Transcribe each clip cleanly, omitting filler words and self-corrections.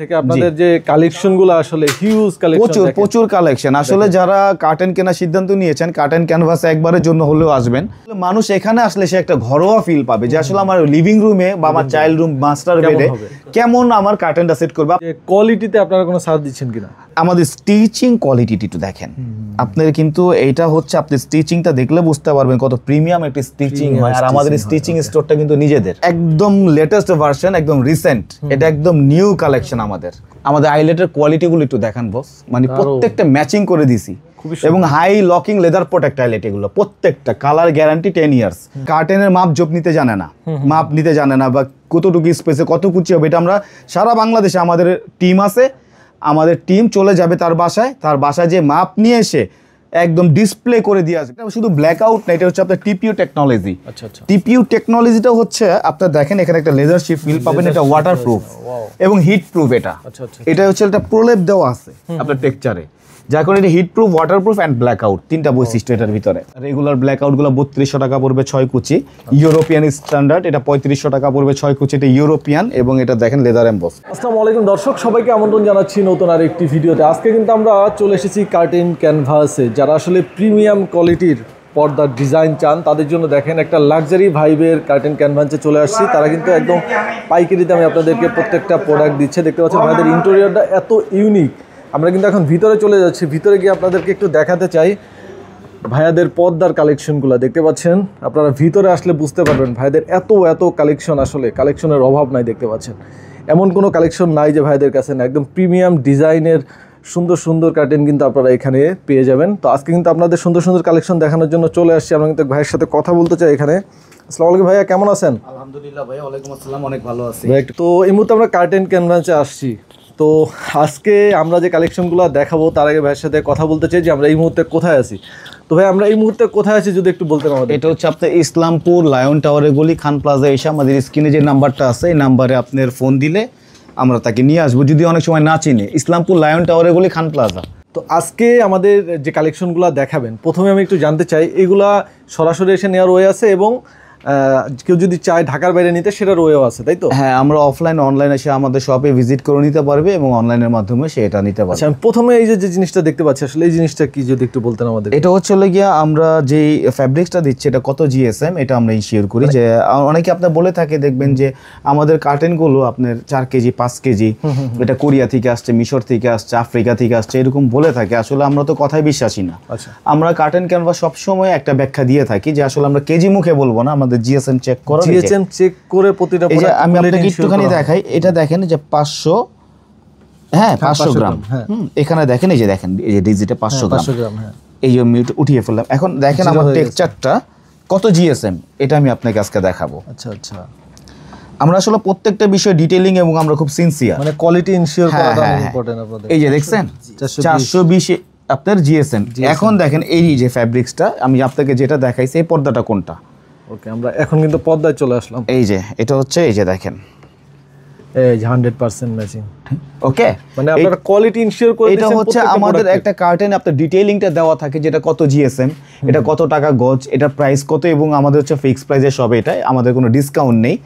থেকে আপনাদের যে কালেকশনগুলো আসলে হিউজ কালেকশন, প্রচুর কালেকশন। আসলে যারা কার্টেন কেনার সিদ্ধান্ত নিয়েছেন, কার্টেন ক্যানভাস একবারের জন্য হলেও আসবেন। মানুষ এখানে আসলে সে একটা ঘরোয়া ফিল পাবে যে আসলে আমার লিভিং রুমে বা আমার চাইল্ড রুম, মাস্টার বেডে কেমন আমার কার্টেনটা সেট করবে। কোয়ালিটিতে আপনারা কোনো সার্চ দিচ্ছেন কিনা? আমাদের স্টিচিং কোয়ালিটিটি একটু দেখেন আপনার, কিন্তু এইটা হচ্ছে আপনি স্টিচিংটা দেখলে বুঝতে পারবেন কত প্রিমিয়াম একটা স্টিচিং হয়। আর আমাদের স্টিচিং স্টোরটা কিন্তু নিজেদের একদম লেটেস্ট ভার্সন, একদম রিসেন্ট, এটা একদম নিউ কালেকশন। আমাদের আইলেটের কোয়ালিটিগুলো একটু দেখান বস, মানে প্রত্যেকটা ম্যাচিং করে দিছি এবং high locking leather protect eyelet, এগুলো প্রত্যেকটা কালার গ্যারান্টি 10 ইয়ার্স। কার্টেনের মাপ জোপ নিতে জানে না, মাপ নিতে জানে না বা কতটুকু স্পেসে কত কুচি হবে, এটা আমরা সারা বাংলাদেশে আমাদের টিম আছে, আমাদের টিম চলে যাবে তার বাসায় যে মাপ নিয়ে এসে একদম ডিসপ্লে করে দিয়ে আসবে। শুধু ব্ল্যাক আউট না, এটা হচ্ছে আপনার টিপিইউ টেকনোলজি। টিপিইউ টেকনোলজিটা হচ্ছে আপনার দেখেন এখানে একটা লেজার শিপ ফিল পাবেন, এটা ওয়াটারপ্রুফ এবং হিট প্রুফ। এটা হচ্ছে একটা প্রলেপ দেওয়া আছে আপনার টেক্সচারে, যার কারণে এটা heat proof, waterproof and black out, তিনটা বৈশিষ্ট্য এটার ভিতরে। রেগুলার ব্ল্যাক আউটগুলো 3200 টাকা পড়বে 6 কুচি, ইউরোপিয়ান স্ট্যান্ডার্ড এটা 3500 টাকা পড়বে 6 কুচি, এটা ইউরোপিয়ান এবং এটা দেখেন লেদার এমবস। আসসালামু আলাইকুম দর্শক, সবাইকে আমন্ত্রণ জানাচ্ছি নতুন আর একটি ভিডিওতে। আজকে কিন্তু আমরা চলে এসেছি কার্টেন ক্যানভাসে। যারা আসলে প্রিমিয়াম কোয়ালিটির পর্দার ডিজাইন চান তাদের জন্য দেখেন একটা লাক্সারি ভাইবের কার্টেন ক্যানভাসে চলে আসছি। তারা কিন্তু একদম পাইকারি দামে আপনাদেরকে প্রত্যেকটা প্রোডাক্ট দিচ্ছে। দেখতে পাচ্ছেন ভাইদের ইন্টেরিয়রটা এত ইউনিক। আমরা কিন্তু এখন ভিতরে চলে যাচ্ছি, ভিতরে গিয়ে আপনাদেরকে একটু দেখাতে চাই ভাইয়াদের পর্দার কালেকশনগুলো। দেখতে পাচ্ছেন আপনারা ভিতরে আসলে বুঝতে পারবেন ভাইদের এত কালেকশন, আসলে কালেকশনের অভাব নাই। দেখতে পাচ্ছেন এমন কোনো কালেকশন নাই যে ভাইদের কাছে না, একদম প্রিমিয়াম ডিজাইনের সুন্দর কার্টেন কিন্তু আপনারা এখানে পেয়ে যাবেন। তো আজকে কিন্তু আপনাদের সুন্দর কালেকশন দেখানোর জন্য চলে আসছি। আমরা কিন্তু ভাইয়ের সাথে কথা বলতে চাই এখানে। আসসালামু আলাইকুম ভাইয়া, কেমন আছেন? আলহামদুলিল্লাহ ভাই, ওয়ালাইকুম আসসালাম, অনেক ভালো আছি। তো এই মুহূর্তে আমরা কার্টেন ক্যানভাসে আসছি। তো আজকে আমরা যে কালেকশনগুলো দেখাবো তার আগে ভাইয়ের সাথে কথা বলতে চাই যে আমরা এই মুহূর্তে কোথায় আছি। তো ভাই আমরা এই মুহূর্তে কোথায় আছি যদি একটু বলতেন আমাদের। এটা হচ্ছে আপনার ইসলামপুর লায়ন টাওয়ারের গলি, খান প্লাজা এসে আমাদের স্ক্রিনে যে নাম্বারটা আছে এই নাম্বারে আপনার ফোন দিলে আমরা তাকে নিয়ে আসবো, যদি অনেক সময় না চিনে। ইসলামপুর লায়ন টাওয়ারের গলি, খান প্লাজা। তো আজকে আমাদের যে কালেকশনগুলো দেখাবেন, প্রথমে আমি একটু জানতে চাই এগুলা সরাসরি এসে নেওয়ার ওয়ে আছে এবং কেউ যদি চায় ঢাকার বাইরে নিতে সেটার ওয়েও আছে, তাই তো? হ্যাঁ, আমরা অফলাইন অনলাইন এসে আমাদের শপে ভিজিট করে নিতে পারবে এবং অনলাইনের মাধ্যমে সে এটা নিতে পারবে। আচ্ছা, প্রথমে এই যে জিনিসটা দেখতে পাচ্ছি আসলে এই জিনিসটা কি যদি একটু বলতেন আমাদের। এটা হচ্ছে গিয়া আমরা যেই ফ্যাব্রিক্সটা দিচ্ছি এটা কত জিএসএম, এটা আমরা ইনশিওর করি। যে অনেকে আপনার বলে থাকে দেখবেন যে আমাদের কার্টেনগুলো আপনার 4 কেজি 5 কেজি, এটা কোরিয়া থেকে আসছে, মিশর থেকে আসছে, আফ্রিকা থেকে আসছে, এরকম বলে থাকে। আসলে আমরা তো কথাই বিশ্বাসী না। আমরা কার্টেন ক্যানভাস সবসময় একটা ব্যাখ্যা দিয়ে থাকি যে আসলে আমরা কেজি মুখে বলবো না, আমাদের জিএসএম চেক করা, জিএসএম চেক করে প্রতিটা প্রোডাক্ট। আমি আপনাকে একটুখানি দেখাই, এটা দেখেন যে 500, হ্যাঁ 500 গ্রাম। এখানে দেখেন এই যে দেখেন এই যে ডিজিটে 500 গ্রাম। এই যে আমি উঠিয়ে ফেললাম। এখন দেখেন আমার টেক্সচারটা কত জিএসএম, এটা আমি আপনাকে আজকে দেখাবো। আচ্ছা, আমরা আসলে প্রত্যেকটা বিষয় ডিটেইলিং এবং আমরা খুব সিনসিয়ার, মানে কোয়ালিটি ইনশিওর করাটা ইম্পর্টেন্ট আপনাদের। এই যে দেখছেন 420 আপনার জিএসএম। এখন দেখেন এই যে ফ্যাব্রিক্সটা আমি আপনাকে যেটা দেখাইছি, এই পর্দাটা কোনটা। ওকে, আমরা এখন কিন্তু পর্দায় চলে আসলাম। এই যে এটা হচ্ছে, এই যে দেখেন এই 100% ম্যাচিং। ওকে, মানে আপনারা কোয়ালিটি ইনশিওর করে দিয়েছেন। এটা হচ্ছে আমাদের একটা কার্টেন আপনার ডিটেইলিংটা দেওয়া থাকে, যেটা কত জিএসএম, এটা কত টাকা গজ, এটা প্রাইস কত, এবং আমাদের হচ্ছে ফিক্সড প্রাইসে সব। এটা আমাদের কোনো ডিসকাউন্ট নেই,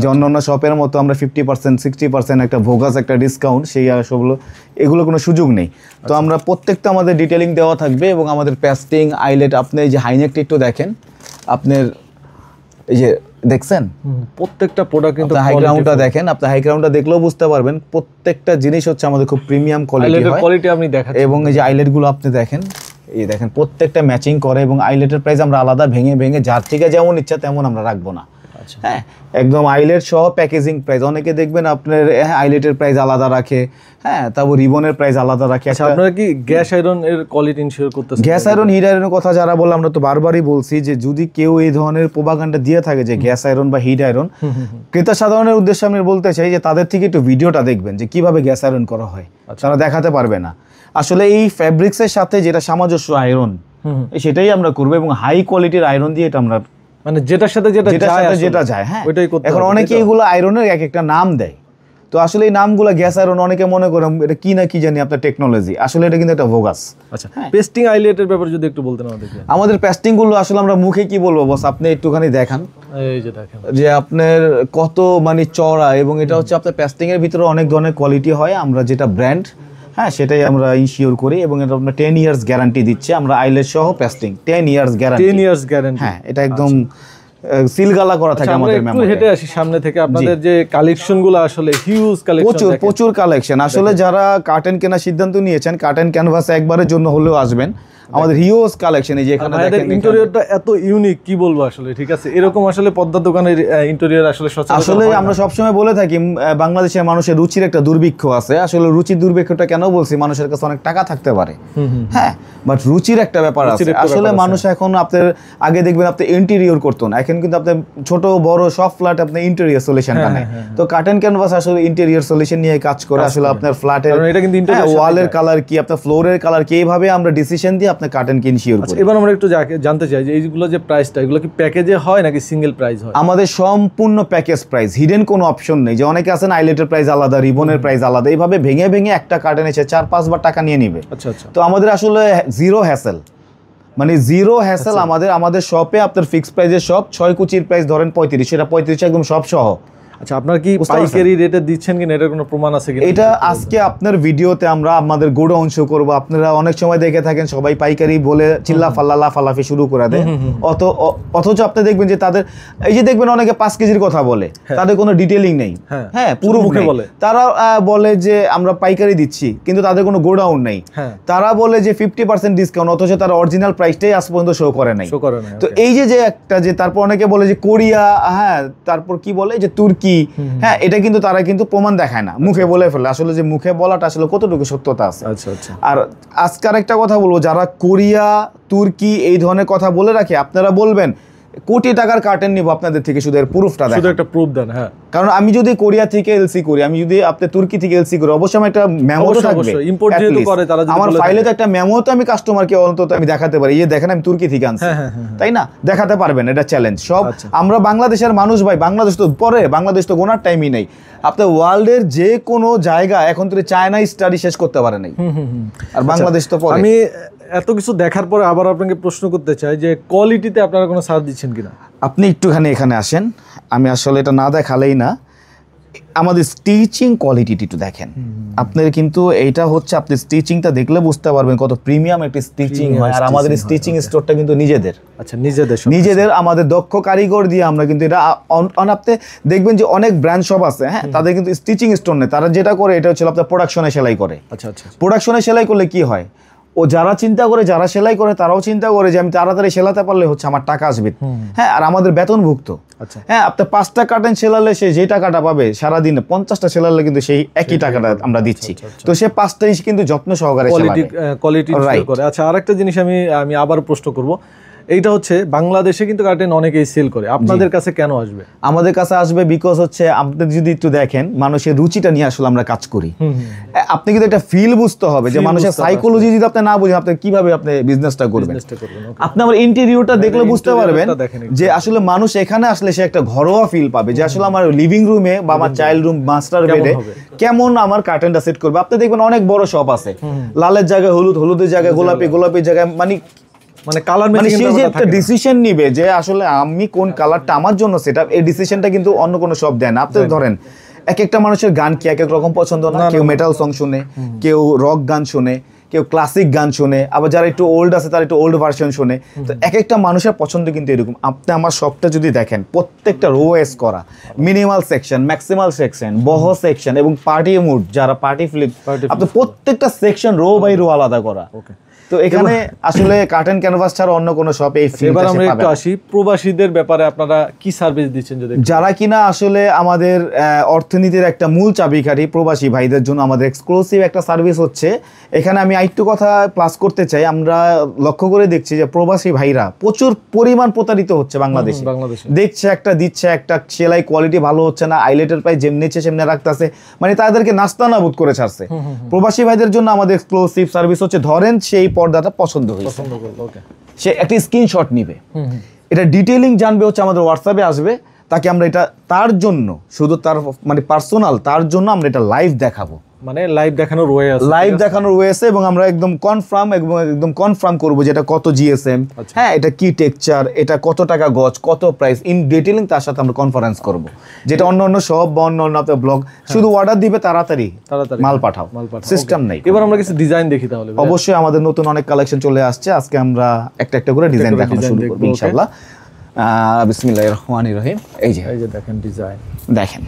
যে অন্যান্য শপের মতো আমরা 50% 60% একটা ভোগাস একটা ডিসকাউন্ট, সেই সবগুলো এগুলো কোনো সুযোগ নেই। তো আমরা প্রত্যেকটা আমাদের ডিটেইলিং দেওয়া থাকবে এবং আমাদের পেস্টিং আইলেট। আপনি এই যে হাইনেকটা একটু দেখেন, আপনার এই যে দেখছেন প্রত্যেকটা প্রোডাক্ট কিন্তু হাই গ্রাউন্ডটা দেখেন, আপনি হাই গ্রাউন্ডটা দেখলেও বুঝতে পারবেন প্রত্যেকটা জিনিস হচ্ছে আমাদের খুব প্রিমিয়াম কোয়ালিটি আপনি দেখাচ্ছেন। এবং এই যে আইলেটগুলো আপনি দেখেন, এই দেখেন প্রত্যেকটা ম্যাচিং করে এবং আইলেটের প্রাইস আমরা আলাদা ভেঙে যার থেকে যেমন ইচ্ছা তেমন আমরা রাখবো না। হ্যাঁ, একদম আইলেট সহ প্যাকেজিং প্রাইস। অনেকে দেখবেন আপনার আইলেটের প্রাইস আলাদা রাখে, হ্যাঁ, তারপর রিবনের প্রাইস আলাদা রাখে। আপনারা কি গ্যাস আয়রন এর কোয়ালিটি ইনশিওর করতেছেন? গ্যাস আয়রন হিট আয়রনের কথা যারা বলে, আমরা তো বারবারই বলছি যে যদি কেউ এই ধরনের প্রোপাগান্ডা দিয়ে থাকে যে গ্যাস আয়রন বা হিট আয়রন, ক্রেতা সাধারণের উদ্দেশ্যে আমি বলতে চাই যে তাদের থেকে একটু ভিডিওটা দেখবেন যে কিভাবে গ্যাস আয়রন করা হয়। তারা দেখাতে পারবে না। আসলে এই ফ্যাব্রিক্সের সাথে যেটা সামঞ্জস্য আয়রন, সেটাই আমরা করবো এবং হাই কোয়ালিটির আয়রন দিয়ে এটা আমরা, মানে যেটার সাথে যেটা যায়, হ্যাঁ ওইটাই করতে। এখন অনেকে এগুলো আয়রনের এক একটা নাম দেয়, তো তো আসলে এই নামগুলো গ্যাস আয়রন অনেকে মনে করে এটা কি না কি জানি আপনার টেকনোলজি, আসলে এটা কিন্তু একটা ভোগাস। আচ্ছা, পেস্টিং আইলেটের ব্যাপারে যদি একটু বলতেন আমাদেরকে। আমাদের পেস্টিং গুলো আসলে আমরা মুখে কি বলবো বস, আপনি একটুখানি দেখান এই যে দেখেন যে আপনার কত মানে চড়া, এবং এটা হচ্ছে আপনার পেস্টিং এর ভিতরে অনেক ধরনের কোয়ালিটি হয়, আমরা যেটা ব্র্যান্ড হ্যাঁ সেটাই আমরা ইনশিওর করি, এবং এটা আপনার 10 ইয়ার্স গ্যারান্টি দিচ্ছে আমরা আইলেট সহ pasting 10 years guarantee. 10 years guarantee, হ্যাঁ এটা একদম সিলগালা করা থাকে আমাদের একটু মেমোতে। হেঁটে আসি সামনে থেকে, আপনাদের যে কালেকশন গুলো আসলে হিউজ কালেকশন, প্রচুর কালেকশন। আসলে যারা কার্টেন কেনার সিদ্ধান্ত নিয়েছেন কার্টেন ক্যানভাসে একবারের জন্য হলেও আসবেন, আমাদের হিউজ কালেকশন। এই যে এখানে দেখেন ইন্টেরিয়রটা এত ইউনিক, কি বলবো আসলে, ঠিক আছে এরকম আসলে পদ্মার দোকানের ইন্টেরিয়র আসলে আসলে আমরা সবসময় বলে থাকি বাংলাদেশের মানুষের রুচির একটা দুর্ভিক্ষ আছে। আসলে রুচির দুর্ভিক্ষটা কেন বলছি, মানুষের কাছে অনেক টাকা থাকতে পারে হ্যাঁ, বাট রুচির একটা ব্যাপার আছে। আসলে মানুষ এখন আপনার আগে দেখবেন আপনি ইন্টেরিয়র করতো না, এখন কিন্তু আপনার ছোট বড় সব ফ্ল্যাট আপনি ইন্টেরিয়র সলিউশন বানায়। তো কার্টেন ক্যানভাস আসলে ইন্টেরিয়র সলিউশন নিয়ে কাজ করে। আসলে আপনার ফ্ল্যাটের ওয়ালের কালার কি, আপনার ফ্লোরের কালার কি, এইভাবে আমরা ডিসিশন দিয়ে আপনার কার্টেন কি ইনশিওর করি। এবার আমরা একটু জানতে চাই যে এইগুলো যে প্রাইসটা, এগুলো কি প্যাকেজে হয় নাকি সিঙ্গেল প্রাইস হয়? আমাদের সম্পূর্ণ প্যাকেজ প্রাইস, হিডেন কোনো অপশন নেই। যে অনেকে আছেন আইলেটের প্রাইস আলাদা, রিবনের প্রাইস আলাদা, এইভাবে ভেঙে ভেঙে একটা কার্টেন এসে 4-5 বার টাকা নিয়ে নিবে। আচ্ছা আচ্ছা। তো আমাদের আসলে জিরো হ্যাসেল, মানে জিরো হ্যাসেল। আমাদের শপে আপনার ফিক্স প্রাইসের সব 6 কুচির প্রাইস ধরেন 35, সেটা 35 একদম সব সহ। আচ্ছা, আপনার কি পাইকারি রেটে দিচ্ছেন কিনা এটার কোনো প্রমাণ আছে কিনা? এটা আজকে আপনার ভিডিওতে আমরা আমাদের গোডাউন শো করব। আপনারা অনেক সময় দেখে থাকেন সবাই পাইকারি বলে চিল্লা ফাল্লা ফালাফি শুরু করে দেয়, অথচ আপনি দেখবেন যে তাদের এই যে দেখবেন অনেকে 5 কেজির কথা বলে, তাদের কোনো ডিটেইলিং নেই। হ্যাঁ, পুরো মুখে বলে। তারা বলে যে আমরা পাইকারি দিচ্ছি, কিন্তু তাদের কোনো গোডাউন নেই। তারা বলে যে 50% ডিসকাউন্ট, অথচ তারা অরিজিনাল প্রাইসটাই আজ পর্যন্ত শো করে নাই। তো এই যে একটা যে তারপর অনেকে বলে যে কোরিয়া, হ্যাঁ তারপর কি বলে যে তুর্কি, হ্যাঁ এটা কিন্তু তারা কিন্তু প্রমাণ দেখায় না, মুখে বলে ফেলে। আসলে যে মুখে বলাটা আসলে কতটুকু সত্যতা আছে। আচ্ছা আচ্ছা। আর আজকার একটা কথা বলবো, যারা কোরিয়া তুর্কি এই ধরনের কথা বলে রাখে, আপনারা বলবেন কোটি টাকার কার্টেন নিব আপনাদের থেকে, শুধু এর প্রুফটা দেন, শুধু একটা প্রুফ দেন। হ্যাঁ, কারণ আমি যদি কোরিয়া থেকে এলসি করি, আমি যদি আপনি তুর্কি থেকে এলসি করি, অবশ্যই আমার একটা মেমো তো থাকবে। ইম্পোর্ট যেহেতু করে তারা, আমার ফাইলে তো একটা মেমো তো আমি কাস্টমারকে অন্তত আমি দেখাতে পারি, এই দেখেন আমি তুর্কি থেকে আনছি, তাই না? দেখাতে পারবেন, এটা চ্যালেঞ্জ। সব আমরা বাংলাদেশের মানুষ ভাই, বাংলাদেশ তো পরে, বাংলাদেশ তো গোনার টাইমই নেই। আপনার ওয়ার্ল্ডের যে কোনো জায়গা এখন তো চায়না স্টাডি শেষ করতে পারে নাই, আর বাংলাদেশ তো পরে। আমি এত কিছু দেখার পরে আবার আপনাকে প্রশ্ন করতে চাই যে কোয়ালিটিতে আপনারা কোনো সার্চ দিচ্ছেন কিনা? আপনি একটুখানি এখানে আসেন, আমি আসলে এটা না দেখালেই না। আমাদের স্টিচিং কোয়ালিটিটি একটু দেখেন। আপনার কিন্তু এইটা হচ্ছে, আপনি স্টিচিংটা দেখলে বুঝতে পারবেন কত প্রিমিয়াম একটা স্টিচিং হয়। আর আমাদের স্টিচিং স্টোরটা কিন্তু নিজেদের। আচ্ছা, নিজেদের আমাদের দক্ষ কারিগর দিয়ে আমরা কিন্তু এটা আপনি দেখবেন যে অনেক ব্র্যান্ড শপ আছে, হ্যাঁ তাদের কিন্তু স্টিচিং স্টোর নেই। তারা যেটা করে এটা হচ্ছে আপনার প্রোডাকশনে সেলাই করে। আচ্ছা আচ্ছা। প্রোডাকশনে সেলাই করলে কি হয়, ও যারা চিন্তা করে, যারা সেলাই করে তারাও চিন্তা করে যে আমি তাড়াতাড়ি সেলাতে পারলে হচ্ছে আমার টাকা আসবে, হ্যাঁ আর আমাদের বেতনভুক্ত। হ্যাঁ, আপনি 5টা কার্টেন সেলালে সে যে টাকাটা পাবে, সারাদিনে 50টা সেলালে কিন্তু সেই একই টাকাটা আমরা দিচ্ছি। তো সে 5টাই কিন্তু যত্ন সহকারে কোয়ালিটি করে। আচ্ছা, আরেকটা জিনিস আমি আবার প্রশ্ন করব, এইটা হচ্ছে বাংলাদেশে কিন্তু কার্টেন অনেকেই সেল করে, আপনাদের কাছে কেন আসবে? আমাদের কাছে আসবে বিকজ হচ্ছে আপনি যদি একটু দেখেন মানুষের রুচিটা নিয়ে আসলে আমরা কাজ করি। আপনি কিন্তু একটা ফিল বুঝতে হবে যে মানুষের সাইকোলজি যদি আপনি না বুঝেন, আপনি কিভাবে আপনি বিজনেসটা করবেন। আপনি আমার ইন্টেরিয়রটা দেখলে বুঝতে পারবেন যে আসলে মানুষ এখানে আসলে সে একটা ঘরোয়া ফিল পাবে, যে আসলে আমার লিভিং রুমে বা আমার চাইল্ড রুম, মাস্টার বেডে কেমন আমার কার্টেনটা সেট করবে। আপনি দেখবেন অনেক বড় শপ আছে, লালের জায়গায় হলুদ, হলুদের জায়গায় গোলাপি, গোলাপির জায়গায় মানে কালার, মানে সে যে একটা ডিসিশন নিবে যে আসলে আমি কোন কালারটা আমার জন্য সেটা, এই ডিসিশনটা কিন্তু অন্য কোনো শপ দেয় না। আপনি ধরেন এক একটা মানুষের গান কি এক এক রকম পছন্দ না, কেউ মেটাল সং শুনে, কেউ রক গান শুনে, কেউ ক্লাসিক গান শুনে, আবার যারা একটু ওল্ড আছে তারা একটু ওল্ড ভার্সন শুনে। তো এক একটা মানুষের পছন্দ কিন্তু এরকম। আপনি আমার শপটা যদি দেখেন, প্রত্যেকটা রো এস করা, মিনিমাল সেকশন, ম্যাক্সিমাল সেকশন, বহ সেকশন এবং পার্টি মুড, যারা পার্টি ফ্লিপ, আপনি প্রত্যেকটা সেকশন রো বাই রো আলাদা করা। তো এখানে আসলে কার্টেন ক্যানভাস ছাড়া অন্য কোনো শপে এই ফিলটা এবার আমরা একটু আসি প্রবাসীদের ব্যাপারে, আপনারা কি সার্ভিস দিচ্ছেন? যদি যারা কিনা আসলে আমাদের অর্থনীতির একটা মূল চাবিকাঠি, প্রবাসী ভাইদের জন্য আমাদের এক্সক্লুসিভ একটা সার্ভিস হচ্ছে। এখানে আমি আরেকটু কথা প্লাস করতে চাই, আমরা লক্ষ্য করে দেখছি যে প্রবাসী ভাইরা প্রচুর পরিমাণ প্রতারিত হচ্ছে বাংলাদেশে। দেখছে একটা, দিচ্ছে একটা, সেলাই কোয়ালিটি ভালো হচ্ছে না, আইলেটের প্রায় যেমনিছে সেমনি রাখতেছে, মানে তাদেরকে নাস্তানাবুদ করে ছাড়ছে। প্রবাসী ভাইদের জন্য আমাদের এক্সক্লুসিভ সার্ভিস হচ্ছে, ধরেন সেই পর্দাটা পছন্দ হয়েছে, সে একটা স্ক্রিনশট নিবে, এটা ডিটেইলিং জানবে হচ্ছে আমাদের হোয়াটসঅ্যাপে আসবে, তাকে আমরা এটা তার জন্য শুধু তার মানে পার্সোনাল তার জন্য আমরা এটা লাইভ দেখাবো, মানে লাইভ দেখানোর ওয়ে আছে, লাইভ দেখানোর ওয়ে আছে এবং আমরা একদম কনফার্ম করবো যে এটা কত জিএসএম, হ্যাঁ এটা কি টেক্সচার, এটা কত টাকা গজ, কত প্রাইস ইন ডিটেইলিং তার সাথে আমরা কনফারেন্স করব, যেটা অন্য সব বা অন্য আপনার ব্লগ শুধু অর্ডার দিবে তাড়াতাড়ি মাল পাঠাও, সিস্টেম নাই। এবার আমরা কিছু ডিজাইন দেখি তাহলে। অবশ্যই আমাদের নতুন অনেক কালেকশন চলে আসছে, আজকে আমরা একটা করে ডিজাইন দেখানো শুরু করব ইনশাআল্লাহ। বিসমিল্লাহির রহমানির রহিম। এই যে দেখেন ডিজাইন, দেখেন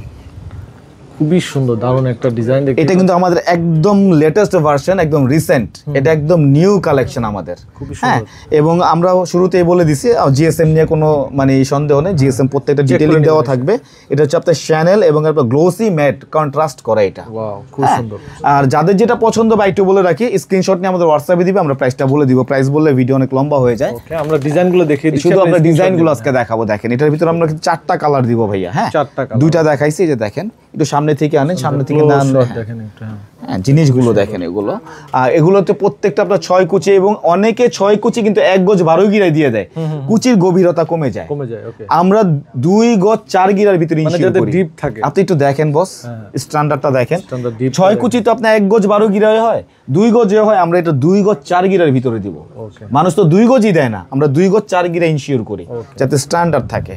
খুবই সুন্দর, দারুণ একটা ডিজাইন। এটা কিন্তু আমাদের একদম লেটেস্ট ভার্সন, একদম রিসেন্ট, এটা একদম নিউ কালেকশন আমাদের। হ্যাঁ, এবং আমরা শুরুতেই বলে দিছি জিএসএম নিয়ে কোনো মানে সন্দেহ নেই, জিএসএম প্রত্যেকটা ডিটেইলিং দেওয়া থাকবে। এটা হচ্ছে আপনার শ্যানেল এবং আপনার গ্লোসি ম্যাট কন্ট্রাস্ট করা এটা। ওয়াও, খুব সুন্দর। আর যাদের যেটা পছন্দ বা একটু বলে রাখি, স্ক্রিনশট নিয়ে আমাদের হোয়াটসঅ্যাপে দিবে, আমরা প্রাইসটা বলে দিব। প্রাইস বললে ভিডিও অনেক লম্বা হয়ে যায়। ওকে, আমরা ডিজাইনগুলো দেখিয়ে দিচ্ছি, শুধু আমরা ডিজাইনগুলো আজকে দেখাবো। দেখেন এটার ভিতরে আমরা 4টা কালার দিব ভাইয়া। হ্যাঁ, 4টা কালার, দুইটা দেখাইছি, এই যে দেখেন একটু সামনে থেকে আনেন, সামনে থেকে না আনলে দেখেন একটা। হ্যাঁ, জিনিসগুলো দেখেন এগুলো। আর এগুলোতে প্রত্যেকটা আপনার 6 কুচি, এবং অনেকে 6 কুচি কিন্তু 1 গজ 12 গিরায় দিয়ে দেয়, কুচির গভীরতা কমে যায়। ওকে, আমরা 2 গজ 4 গিরার ভিতরে মানে যাতে ডিপ থাকে। আপনি একটু দেখেন বস, স্ট্যান্ডার্ডটা দেখেন। 6 6 কুচি তো আপনার 1 গজ 12 গিরায় হয়, 2 গজ হয়, আমরা এটা 2 গজ 4 গিরার ভিতরে দিব। মানুষ তো 2 গজই দেয় না, আমরা 2 গজ 4 গিরা ইনশিওর করি যাতে স্ট্যান্ডার্ড থাকে।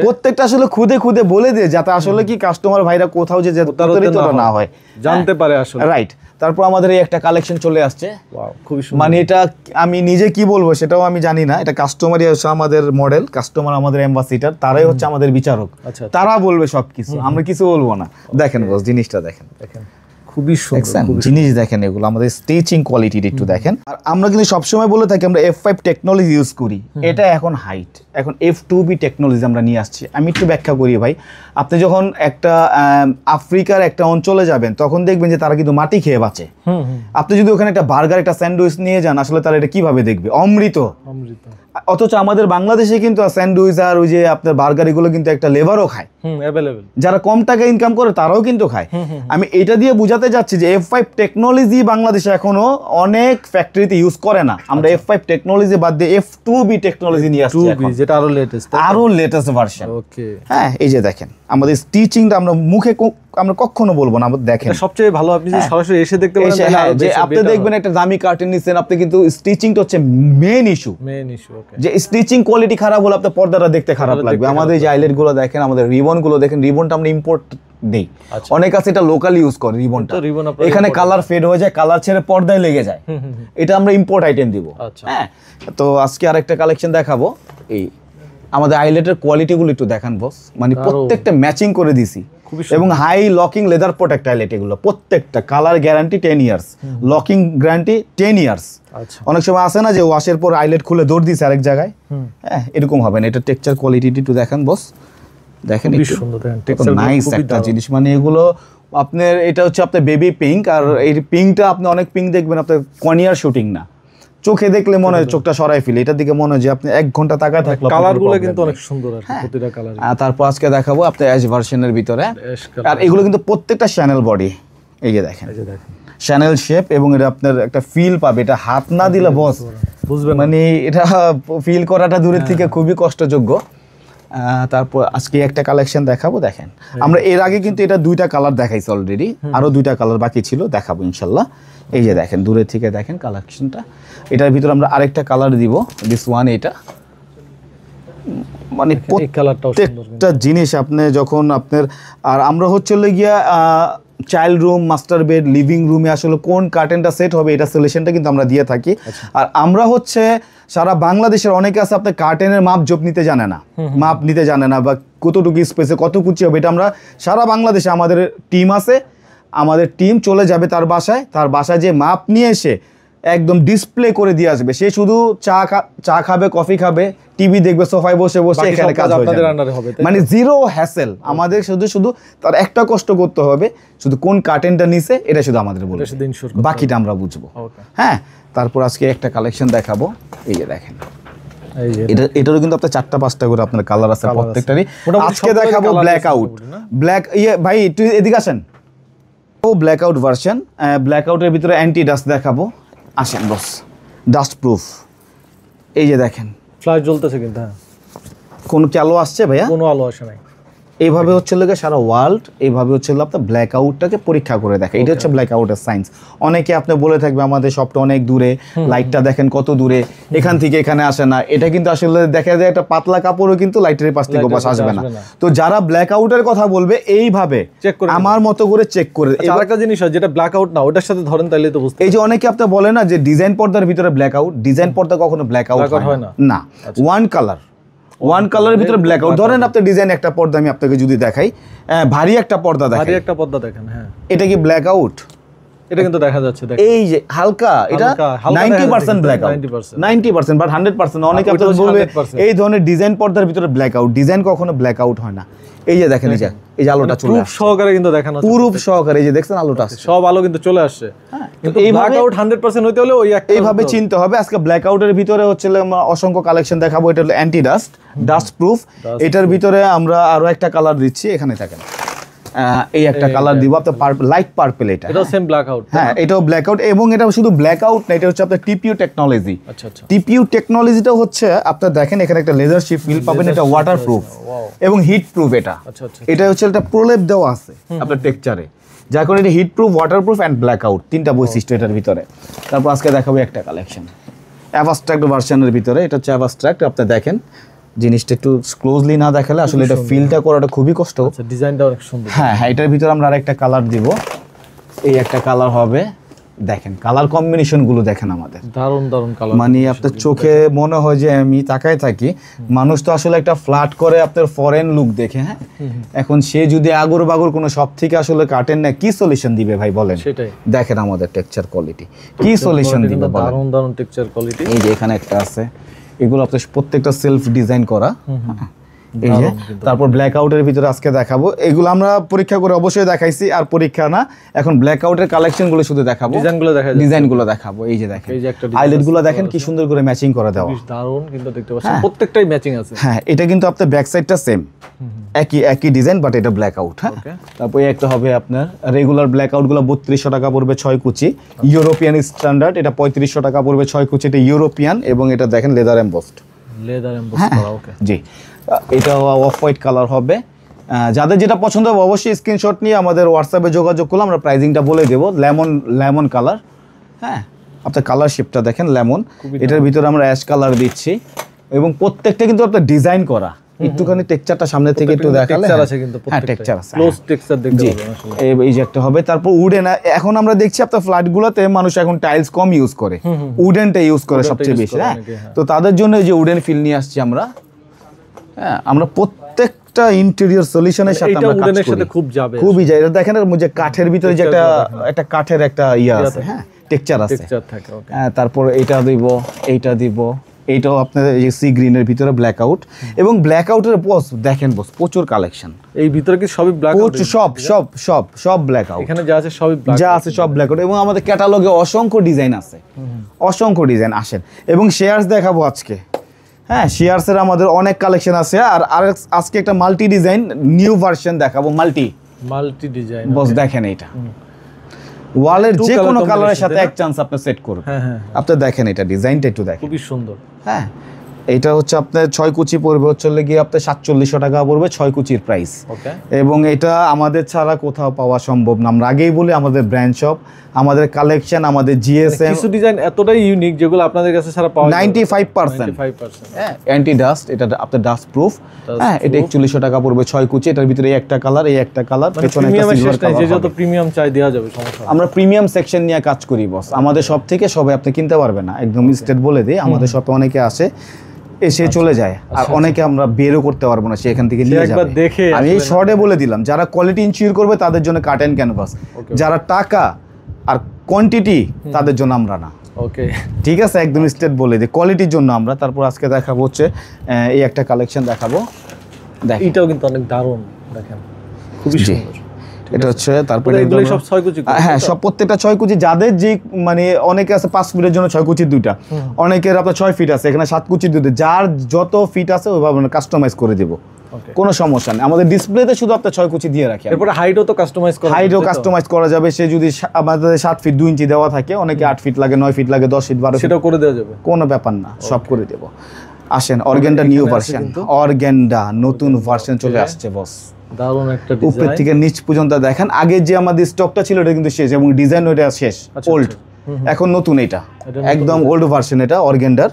প্রত্যেকটা আসলে খুদে বলে দিয়ে যাতে আসলে কি কাস্টমার ভাইরা কোথাও যে প্রতারিত না হয়, জানতে পারে আসলে। রাইট। তারপর আমাদের এই একটা কালেকশন চলে আসছে। ওয়াও, খুবই সুন্দর। মানে এটা আমি নিজে কি বলবো সেটাও আমি জানি না, এটা কাস্টমারই হচ্ছে আমাদের মডেল, কাস্টমার আমাদের অ্যাম্বাসিডার, তারাই হচ্ছে আমাদের বিচারক। তারা বলবে সবকিছু, আমরা কিছু বলবো না। দেখেন বস, জিনিসটা দেখেন, খুবই সুন্দর জিনিস দেখেন, এগুলো আমাদের স্টিচিং কোয়ালিটির একটু দেখেন। আর আমরা কিন্তু সবসময় বলে থাকি আমরা F5 টেকনোলজি ইউজ করি, এটা এখন হাইট, এখন F2B টেকনোলজি আমরা নিয়ে আসছি। আমি একটু ব্যাখ্যা করি ভাই, আপনি যখন একটা আফ্রিকার একটা অঞ্চলে যাবেন তখন দেখবেন যে তারা কিন্তু মাটি খেয়ে বাঁচে। আপনি যদি ওখানে একটা বার্গার, একটা স্যান্ডউইচ নিয়ে যান, আসলে তারা এটা কিভাবে দেখবে? অমৃত। অথচ আমাদের বাংলাদেশে কিন্তু স্যান্ডউইচ আর ওই যে আপনার বার্গার এগুলো কিন্তু একটা লেবারও খায়, যারা কম টাকা ইনকাম করে তারাও কিন্তু খায়। আমি এটা দিয়ে বুঝাতে যাচ্ছি যে F5 টেকনোলজি বাংলাদেশে এখনো অনেক ফ্যাক্টরিতে ইউজ করে না। আমরা F5 টেকনোলজি বাদ দিয়ে F2B টেকনোলজি নিয়ে আসছি, যেটা আরো লেটেস্ট ভার্সন। হ্যাঁ, এই যে দেখেন আমাদের স্টিচিংটা আমরা মুখে আমরা কখনো বলবো না, আমাদের দেখেন সবচেয়ে ভালো আপনি যদি সরাসরি এসে দেখতে পারেন, যে আপনি দেখবেন একটা দামি কার্টেন নিছেন আপনি, কিন্তু স্টিচিংটা হচ্ছে মেইন ইস্যু। যে স্টিচিং কোয়ালিটি খারাপ হলে আপনার পর্দাটা দেখতে খারাপ লাগবে। আমাদের যে আইলেট গুলো দেখেন, আমাদের রিবন গুলো দেখেন, রিবনটা আমরা ইম্পোর্ট দেই, অনেক আছে এটা লোকালি ইউজ করে রিবনটা। এখানে কালার ফেড হয়ে যায়, কালার ছেড়ে পর্দায় লেগে যায়, এটা আমরা ইম্পোর্ট আইটেম দিব। হ্যাঁ, তো আজকে আরেকটা কালেকশন দেখাবো। এই আমাদের আইলেটের কোয়ালিটি গুলো একটু দেখান বস, মানে প্রত্যেকটা ম্যাচিং করে দিছি, এবং high locking leather protect eyelet এগুলো প্রত্যেকটা। Colour guarantee 10 years, locking guarantee 10 years. অনেক সময় আসে না যে ওয়াশের পর আইলেট খুলে দৌড় দিছে আরেক জায়গায়, হ্যাঁ এরকম হবে না। এটা টেক্সচার কোয়ালিটি একটু দেখান বস, দেখেন নাইস একটা জিনিস। মানে এগুলো আপনার এটা হচ্ছে আপনার বেবি পিঙ্ক, আর এই পিঙ্কটা আপনি অনেক পিঙ্ক দেখবেন আপনার কর্নিয়ার শুটিং না, চোখে দেখলে মনে হয় চোখটা সরাই ফেলে, এটার দিকে মনে হয় যে আপনি 1 ঘন্টা তাকায় থাকলে কালারগুলো কিন্তু অনেক সুন্দর আর প্রতিটা কালার। আর তারপর আজকে দেখাবো আপনার অ্যাশ ভার্সনের ভিতরে, আর এগুলো কিন্তু প্রত্যেকটা শ্যানেল বডি। এই যে দেখেন শ্যানেল শেপ, এবং এটা আপনার একটা ফিল পাবে, এটা হাত না দিলে বস বুঝবেন, মানে এটা ফিল করাটা দূরের থেকে খুবই কষ্টযোগ্য। তারপর আজকে একটা কালেকশন দেখাবো, দেখেন আমরা এর আগে কিন্তু এটা 2টা কালার দেখাইছি অলরেডি, আরো 2টা কালার বাকি ছিল, দেখাবো ইনশাল্লাহ। এই যে দেখেন দূরের থেকে দেখেন কালেকশনটা, এটার ভিতরে আমরা আরেকটা কালার দিব, দিস ওয়ান। এটা মানে প্রত্যেকটা জিনিস আপনি যখন আপনার, আর আমরা হচ্ছে গিয়া child room, master bed, living রুমে আসলে কোন কার্টেনটা সেট হবে এটা সলিউশনটা কিন্তু আমরা দিয়ে থাকি। আর আমরা হচ্ছে সারা বাংলাদেশের অনেকে আছে আপনার কার্টেনের মাপ জোপ নিতে জানে না, মাপ নিতে জানে না, বা কতটুকু স্পেসে কত কুচি হবে, এটা আমরা সারা বাংলাদেশে আমাদের টিম আছে, আমাদের টিম চলে যাবে তার বাসায় যে মাপ নিয়ে এসে একদম ডিসপ্লে করে দিয়ে আসবে। সে শুধু চা খাবে, কফি খাবে, টিভি দেখবে, সোফায় বসে বসে এখানে কাজ হবে, মানে জিরো হ্যাসেল। আমাদের শুধু তার একটা কষ্ট করতে হবে, শুধু কোন কার্টেনটা নিছে এটা শুধু আমাদের বলবে, বাকিটা আমরা বুঝবো। হ্যাঁ, তারপর আজকে একটা কালেকশন দেখাবো, এই যে দেখেন এটারও কিন্তু আপনার 4টা-5টা করে আপনার কালার আছে প্রত্যেকটারই। আজকে দেখাবো ব্ল্যাক আউট, ভাই একটু এদিকে আসেন। ও ব্ল্যাক আউট ভার্সন, ব্ল্যাক আউটের ভিতরে অ্যান্টি ডাস্ট দেখাবো, আসেন বস, ডাস্ট প্রুফ। এই যে দেখেন ফ্ল্যাশ জ্বলতেছে কিন্তু, হ্যাঁ কোন কি আলো আসছে ভাইয়া? কোনো আলো আসে নাই। এইভাবে হচ্ছে লোকে সারা ওয়ার্ল্ড এইভাবে হচ্ছে আপনার ব্ল্যাক আউটটাকে পরীক্ষা করে দেখে, এটা হচ্ছে ব্ল্যাক আউটের সায়েন্স। অনেকে আপনি বলে থাকবে আমাদের শপটা অনেক দূরে, লাইটটা দেখেন কত দূরে, এখান থেকে এখানে আসে না, এটা কিন্তু আসলে দেখা যায় একটা পাতলা কাপড়ও কিন্তু লাইটের পাশ থেকে ওপাশ আসবে না। তো যারা ব্ল্যাক আউটের কথা বলবে এইভাবে চেক করে আমার মতো করে চেক করে। আরেকটা জিনিস হয় যেটা ব্ল্যাক আউট না, ওটার সাথে ধরেন তাইলে তো বুঝতে। এই যে অনেকে আপনি বলে না যে ডিজাইন পর্দার ভিতরে ব্ল্যাক আউট, ডিজাইন পর্দা কখনো ব্ল্যাক আউট হয় না, না ওয়ান কালারের ভিতরে ব্ল্যাক আউট। ধরেন আপনি ডিজাইন একটা পর্দা আমি আপনাকে যদি দেখাই, ভারী একটা পর্দা দেখেন, হ্যাঁ এটা কি ব্ল্যাক আউট? এটা কিন্তু দেখা যাচ্ছে, এই যে হালকা, এটা 90% ব্ল্যাক আউট, 90% বাট 100% অনেকে আপনাদের বলবে এই ধরনের ডিজাইন পর্দার ভিতরে ব্ল্যাক আউট, ডিজাইন কখনো ব্ল্যাক আউট হয় না। এই যে দেখেন, এই যে আলোটা চলে আসছে সহকারে কিন্তু দেখানো, প্রুফ সহকারে, এই যে দেখছেন আলোটা আসছে, সব আলো কিন্তু চলে আসছে। কিন্তু এই ব্ল্যাক আউট 100% হইতে হলে ওই একটা এইভাবে চিনতে হবে। আজকে ব্ল্যাক আউটের ভিতরে হচ্ছে আমরা অসংখ্য কালেকশন দেখাবো। এটা হলো অ্যান্টি ডাস্ট, ডাস্ট প্রুফ। এটার ভিতরে আমরা আরো একটা কালার দিচ্ছি, এখানে থাকেন এই একটা কালার দিব আপনার পার্পল, লাইট পার্পল। এটাও সেম ব্ল্যাক আউট, হ্যাঁ এটাও ব্ল্যাক আউট, এবং এটা শুধু ব্ল্যাক আউট না, এটা হচ্ছে আপনার টিপিউ টেকনোলজি। আচ্ছা আচ্ছা, টিপিউ টেকনোলজিটা হচ্ছে আপনার দেখেন এখানে একটা লেজার শিপ ফিল পাবেন, এটা ওয়াটার প্রুফ এবং হিট প্রুফ। এটা হচ্ছে একটা প্রলেপ দেওয়া আছে আপনার টেক্সচারে, যার কারণে এটা heat proof, water proof and black out, তিনটা বৈশিষ্ট্য এটার ভিতরে। তারপর আজকে দেখাবো একটা কালেকশন অ্যাবস্ট্রাক্ট ভার্সনের ভিতরে, এটা হচ্ছে অ্যাবস্ট্রাক্ট। আপনি দেখেন জিনিসটা একটু ক্লোজলি না দেখালে আসলে এটা ফিলটা করাটা খুবই কষ্ট। আচ্ছা, ডিজাইনটা অনেক সুন্দর। হ্যাঁ হ্যাঁ, এটার ভিতরে আমরা আরেকটা কালার দিব, এই একটা কালার হবে। দেখেন কালার কম্বিনেশন গুলো দেখেন আমাদের, দারুণ দারুণ কালার, মানে আপনার চোখে মনে হয় যে আমি তাকায় থাকি। মানুষ তো আসলে একটা ফ্ল্যাট করে আপনার ফরেন লুক দেখে, হ্যাঁ এখন সে যদি আগর বাগর কোনো সব থেকে আসলে কাটেন না, কি সলিউশন দিবে ভাই বলেন? সেটাই দেখেন আমাদের টেক্সচার কোয়ালিটি, কি সলিউশন দিবে বলেন? দারুণ দারুণ টেক্সচার কোয়ালিটি। এই যে এখানে একটা আছে, এগুলো আপনার প্রত্যেকটা সেলফ ডিজাইন করা। এই যে তারপর ব্ল্যাক আউটের ভিতরে আজকে দেখাবো, এগুলো আমরা পরীক্ষা করে অবশ্যই দেখাইছি, আর পরীক্ষা না, এখন ব্ল্যাক আউটের কালেকশন গুলো শুধু দেখাবো, ডিজাইন গুলো দেখাবো। এই যে দেখেন আইলেট গুলো দেখেন কি সুন্দর করে ম্যাচিং করে দেওয়া, দারুণ কিন্তু দেখতে পাচ্ছেন প্রত্যেকটাই ম্যাচিং আছে। হ্যাঁ এটা কিন্তু আপনার ব্যাক সাইডটা সেম, একই ডিজাইন, বাট এটা ব্ল্যাক আউট। হ্যাঁ তারপর একটা হবে আপনার রেগুলার ব্ল্যাক আউট গুলো 3200 টাকা পড়বে 6 কুচি, ইউরোপিয়ান স্ট্যান্ডার্ড এটা 3500 টাকা পড়বে 6 কুচি, এটা ইউরোপিয়ান, এবং এটা দেখেন লেদার এমবসড, ওকে জি। এটা অফ হোয়াইট কালার হবে। যাদের যেটা পছন্দ হবে অবশ্যই স্ক্রিনশট নিয়ে আমাদের হোয়াটসঅ্যাপে যোগাযোগ করলে আমরা প্রাইসিংটা বলে দেবো। লেমন কালার, হ্যাঁ আপনার কালার শেপটা দেখেন লেমন, এটার ভিতরে আমরা অ্যাশ কালার দিচ্ছি, এবং প্রত্যেকটা কিন্তু আপনার ডিজাইন করা। একটুখানি টেক্সচারটা সামনে থেকে একটু দেখালে, হ্যাঁ টেক্সচার আছে, ক্লোজ টেক্সচার দেখতে পাবেন আসলে। এই যে একটা হবে। তারপর উডেন, এখন আমরা দেখছি আপনার ফ্ল্যাটগুলোতে মানুষ এখন টাইলস কম ইউজ করে, উডেনটা ইউজ করে সবচেয়ে বেশি। হ্যাঁ তো তাদের জন্য এই যে উডেন ফিল নিয়ে আসছি আমরা। হ্যাঁ আমরা প্রত্যেকটা ইন্টেরিয়র সলিউশনের সাথে আমরা কাজ করি, খুবই যায়। এটা দেখেন যে কাঠের ভিতরে যে একটা কাঠের একটা ইয়া আছে, হ্যাঁ টেক্সচার আছে। হ্যাঁ তারপর এইটা দিব, এইটা দিব, এইটাও আপনার এই সি গ্রিনের ভিতরে ব্ল্যাক আউট, এবং ব্ল্যাক আউটের বস দেখেন বস প্রচুর কালেকশন। এই ভিতরে কি সবই ব্ল্যাক আউট? সব ব্ল্যাক আউট, এখানে যা আছে সবই ব্ল্যাক, যা আছে সব ব্ল্যাক আউট, এবং আমাদের ক্যাটালগে অসংখ্য ডিজাইন আছে, অসংখ্য ডিজাইন। আসেন এবং শেয়ার্স দেখাবো আজকে। হ্যাঁ শেয়ার্সের আমাদের অনেক কালেকশন আছে, আর আজকে একটা মাল্টি ডিজাইন নিউ ভার্সন দেখাবো, মাল্টি ডিজাইন বস দেখেন এইটা ওয়ালের যে কোনো কালারের সাথে এক চান্স আপনি সেট করবেন। আপনি দেখেন এটা ডিজাইনটা একটু দেখেন, খুবই সুন্দর। হ্যাঁ এটা হচ্ছে আপনার 6 কুচি পড়বে, হচ্ছে গিয়ে আপনার 4700 টাকা পড়বে 6 কুচির প্রাইস। এবং এটা আমাদের ছাড়া কোথাও পাওয়া সম্ভব না। আমরা আগেই বলি আমাদের ব্র্যান্ড শপ, আমাদের কালেকশন, আমাদের জিএসএম, কিছু ডিজাইন এতটাই ইউনিক যেগুলো আপনাদের কাছে ছাড়া পাওয়া যায় 95%। হ্যাঁ অ্যান্টি ডাস্ট, এটা আপনার ডাস্ট প্রুফ। হ্যাঁ এটা 4100 টাকা পড়বে 6 কুচি, এটার ভিতরে এই একটা কালার, এই একটা কালার, পেছনে একটা সিলভার কালার। যে যত প্রিমিয়াম চাই দেওয়া যাবে, সমস্যা। আমরা প্রিমিয়াম সেকশন নিয়ে কাজ করি বস। আমাদের সব থেকে সবাই আপনি কিনতে পারবেন না, একদম স্টেট বলে দিই। আমাদের শপে অনেকে আসে, এসে চলে যায়, আর অনেকে আমরা বেরও করতে পারবো না, সে এখান থেকে নিয়ে যাবে। আমি এই শর্টে বলে দিলাম, যারা কোয়ালিটি ইনশিওর করবে তাদের জন্য কাট এন্ড ক্যানভাস, যারা টাকা আর কোয়ান্টিটি তাদের জন্য আমরা না। ওকে ঠিক আছে, একদম স্টেট বলে দিই, কোয়ালিটির জন্য আমরা। তারপর আজকে দেখাবো হচ্ছে এই একটা কালেকশন দেখাবো, দেখেন এটাও কিন্তু অনেক দারুণ, দেখেন খুবই সুন্দর। এটা হচ্ছে তারপরে এগুলো সব 6 কুচি, হ্যাঁ সব প্রত্যেকটা 6 কুচি। যাদের যে মানে অনেকে আছে 5 ফিটের জন্য 6 কুচির দুইটা, অনেকের আপনার 6 ফিট আছে, এখানে 7 কুচির দুইটা, যার যত ফিট আছে ওইভাবে আমরা কাস্টমাইজ করে দেব, কোনো সমস্যা নেই। আমাদের ডিসপ্লেতে শুধু আপনার 6 কুচি দিয়ে রাখি। এরপর হাইটও তো কাস্টমাইজ করা যাবে। সে যদি আমাদের 7 ফিট 2 ইঞ্চি দেওয়া থাকে, অনেকে 8 ফিট লাগে, 9 ফিট লাগে, 10 ফিট 12 সেটাও করে দেওয়া যাবে, কোনো ব্যাপার না, সব করে দেব। আসেন অর্গানডা নিউ ভার্সন, অর্গানডা নতুন ভার্সন চলে আসছে বস। দারুণ একটা উপর ডিজাইন। থেকে নিচ পর্যন্ত দেখেন, আগে যে আমাদের স্টকটা ছিল এটা কিন্তু শেষ এবং ডিজাইন ওটা শেষ, ওল্ড। এখন নতুন এটা একদম ওল্ড ভার্সন, এটা অর্গেন্ডার।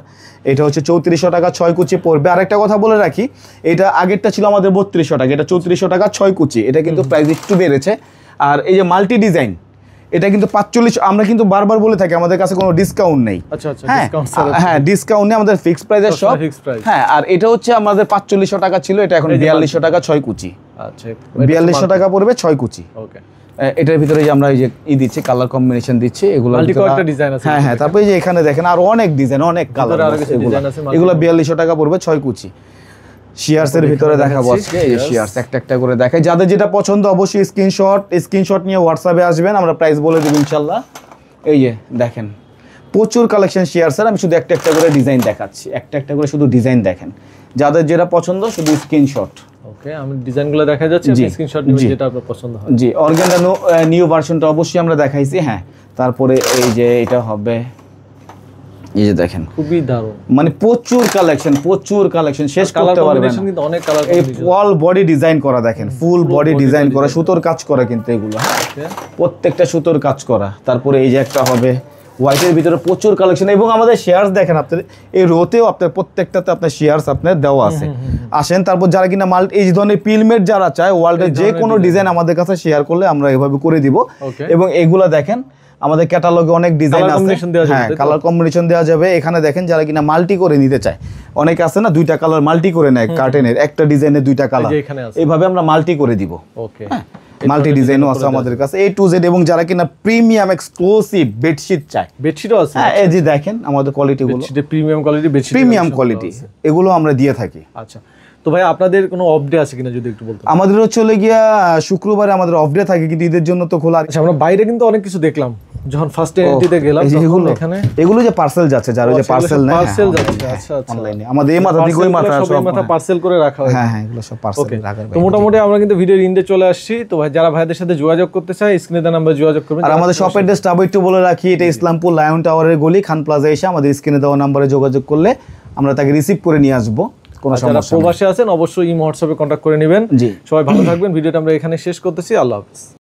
এটা হচ্ছে 3400 টাকা 6 কুচি পড়বে। আরেকটা কথা বলে রাখি, এটা আগেরটা ছিল আমাদের 3200 টাকা, এটা 3400 টাকা 6 কুচি। এটা কিন্তু প্রাইস একটু বেড়েছে। আর এই যে মাল্টি ডিজাইন, এটা কিন্তু 45, আমরা কিন্তু বারবার বলে থাকি আমাদের কাছে কোনো ডিসকাউন্ট নেই। আচ্ছা আচ্ছা, হ্যাঁ ডিসকাউন্ট ছাড়া। হ্যাঁ, ডিসকাউন্ট নেই, আমাদের ফিক্সড প্রাইসের সব। Fixed price. হ্যাঁ, আর এটা হচ্ছে আমাদের 4500 টাকা ছিল, এটা এখন 4200 টাকা 6 কুচি। আচ্ছা, 4200 টাকা পড়বে 6 কুচি। ওকে। এটার ভিতরে যে আমরা এই যে দিচ্ছি, কালার কম্বিনেশন দিচ্ছি, এগুলো মাল্টি কয়েকটা ডিজাইন আছে। হ্যাঁ হ্যাঁ, তারপরে যে এখানে দেখেন আরো অনেক ডিজাইন, অনেক কালার, আরো কিছু ডিজাইন আছে। এগুলো 4200 টাকা পড়বে 6 কুচি। শিয়ার্স এর ভিতরে দেখাবো আজকে, এই যে শিয়ার্স একটা একটা করে দেখাই। যাদের যেটা পছন্দ অবশ্যই স্ক্রিনশট নিয়ে হোয়াটসঅ্যাপে আসবেন, আমরা প্রাইস বলে দেব ইনশাআল্লাহ। এই যে দেখেন প্রচুর কালেকশন শিয়ার্সের, আমি শুধু একটা একটা করে ডিজাইন দেখাচ্ছি, একটা একটা করে শুধু ডিজাইন দেখেন। যাদের যেটা পছন্দ শুধু স্ক্রিনশট। ওকে, আমি ডিজাইনগুলো দেখা যাচ্ছে, আপনি স্ক্রিনশট নিয়ে যেটা আপনার পছন্দ হয়। জি, অর্গানজা নিউ ভার্সনটা অবশ্যই আমরা দেখাইছি। হ্যাঁ, তারপরে এই যে এটা হবে, এই যে দেখেন খুবই দারুণ, মানে প্রচুর কালেকশন শেষ করতে পারবেন না। কিন্তু অনেক কালার, এই অল বডি ডিজাইন করা দেখেন, ফুল বডি ডিজাইন করা, সুতোর কাজ করা কিন্তু এগুলো, প্রত্যেকটা সুতোর কাজ করা। তারপরে এই যে একটা হবে হোয়াইটের ভিতরে প্রচুর কালেকশন, এবং আমাদের শেয়ার্স দেখেন আপনার এই রোতেও আপনার প্রত্যেকটাতে আপনার শেয়ার্স আপনার দেওয়া আছে। আসেন, তারপর যারা কিনা এই ধরনের পিলমেট যারা চায় ওয়ার্ল্ডের যে কোনো ডিজাইন আমাদের কাছে শেয়ার করলে আমরা এভাবে করে দিব। এবং এগুলো দেখেন আমাদের ক্যাটালগে অনেক ডিজাইন আছে। হ্যাঁ, কালার কম্বিনেশন দেওয়া যাবে। এখানে দেখেন যারা কিনা মাল্টি করে নিতে চায়, অনেকে আছে না দুইটা কালার মাল্টি করে নেয়, কার্টেনের একটা ডিজাইনের দুইটা কালার, এইভাবে আমরা মাল্টি করে দিব। ওকে, মাল্টি ডিজাইনও আছে আমাদের কাছে A to Z। এবং যারা কিনা প্রিমিয়াম এক্সক্লুসিভ বেডশিট চায়, বেডশিটও আছে। হ্যাঁ, এই যে দেখেন আমাদের কোয়ালিটিগুলো, বেডশিটে premium quality, bedsheet premium quality, এগুলো আমরা দিয়ে থাকি। আচ্ছা, তো ভাই আপনাদের কোনো অফ ডে আছে কিনা যদি একটু বলতেন। আমাদের হচ্ছে গিয়া শুক্রবারে আমাদের অফ ডে থাকে, কিন্তু ঈদের জন্য তো খোলা। আচ্ছা, আমরা বাইরে কিন্তু অনেক কিছু দেখলাম যখন ফার্স্ট এন্ট্রিতে গেলাম, তখন এখানে এগুলো যে পার্সেল যাচ্ছে, যারা যে পার্সেল নেয়, পার্সেল যাচ্ছে। আচ্ছা আচ্ছা, অনলাইনে আমাদের এই মাথা থেকে ওই মাথা সব মাথা পার্সেল করে রাখা হয়। হ্যাঁ হ্যাঁ, এগুলো সব পার্সেল রাখার। তো মোটামুটি আমরা কিন্তু ভিডিওর এন্ডে চলে আসছি। তো ভাই যারা ভাইদের সাথে যোগাযোগ করতে চায় স্ক্রিনে দেওয়া নাম্বার যোগাযোগ করবেন। আর আমাদের শপ অ্যাড্রেসটা আবার একটু বলে রাখি, এটা ইসলামপুর লায়ন টাওয়ারের গলি, খান প্লাজা এসে আমাদের স্ক্রিনে দেওয়া নম্বরে যোগাযোগ করলে আমরা তাকে রিসিভ করে নিয়ে আসবো। কোনো সমস্যা যারা প্রবাসে আছেন অবশ্যই ইমো হোয়াটসঅ্যাপে কন্ট্যাক্ট করে নেবেন। জি, সবাই ভালো থাকবেন। ভিডিওটা আমরা এখানে শেষ করতেছি। আল্লাহ হাফেজ।